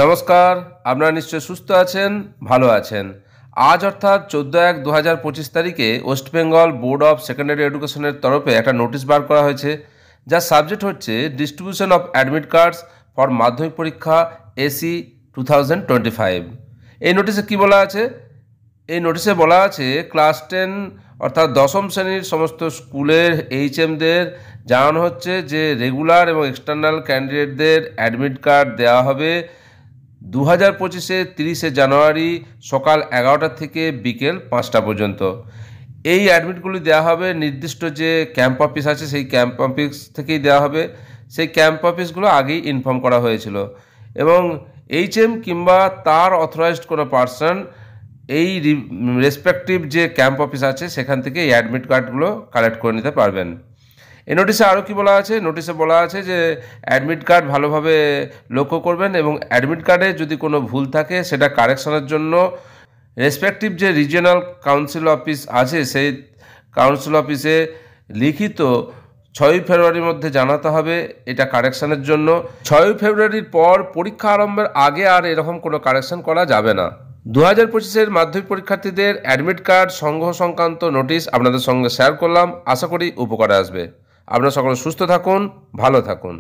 নমস্কার, আপনারা নিশ্চয় সুস্থ আছেন, ভালো আছেন। আজ অর্থাৎ 14/1/2025 তারিখে West Bengal board of secondary এডুকেশনের তরফে একটা নোটিশ বার করা হয়েছে, যার সাবজেক্ট হচ্ছে distribution of admit cards for মাধ্যমিক পরীক্ষা এসি 2025। এই নোটিশে কি বলা আছে? এই নোটিশে বলা আছে ক্লাস 10 অর্থাৎ দশম শ্রেণীর সমস্ত স্কুলের এইচএমদের জানানো হচ্ছে যে রেগুলার এবং এক্সটার্নাল ক্যান্ডিডেটদের অ্যাডমিট কার্ড দেওয়া হবে 2025 30 জানুয়ারি সকাল 11টা থেকে বিকেল 5টা পর্যন্ত। এই অ্যাডমিটগুলি দেওয়া হবে নির্দিষ্ট যে ক্যাম্প অফিস আছে সেই ক্যাম্প অফিস থেকেই দেওয়া হবে। সেই ক্যাম্প অফিসগুলো আগেই ইনফর্ম করা হয়েছিল এবং এইচএম কিংবা তার অথরাইজড কোনো পার্সন এই রেসপেক্টিভ যে ক্যাম্প অফিস আছে সেখান থেকে এই অ্যাডমিট কার্ডগুলো কালেক্ট করে নিতে পারবেন। এই নোটিশে আরও কী বলা আছে? নোটিশে বলা আছে যে অ্যাডমিট কার্ড ভালোভাবে লক্ষ্য করবেন এবং অ্যাডমিট কার্ডে যদি কোনো ভুল থাকে সেটা কারেকশনের জন্য রেসপেক্টিভ যে রিজিওনাল কাউন্সিল অফিস আছে সেই কাউন্সিল অফিসে লিখিত 6ই ফেব্রুয়ারির মধ্যে জানাতে হবে এটা কারেকশনের জন্য। 6ই ফেব্রুয়ারির পর পরীক্ষা আরম্ভের আগে আর এরকম কোনো কারেকশন করা যাবে না। 2025 মাধ্যমিক পরীক্ষার্থীদের অ্যাডমিট কার্ড সংগ্রহ সংক্রান্ত নোটিশ আপনাদের সঙ্গে শেয়ার করলাম, আশা করি উপকারে আসবে। আপনারা সকলে সুস্থ থাকুন, ভালো থাকুন।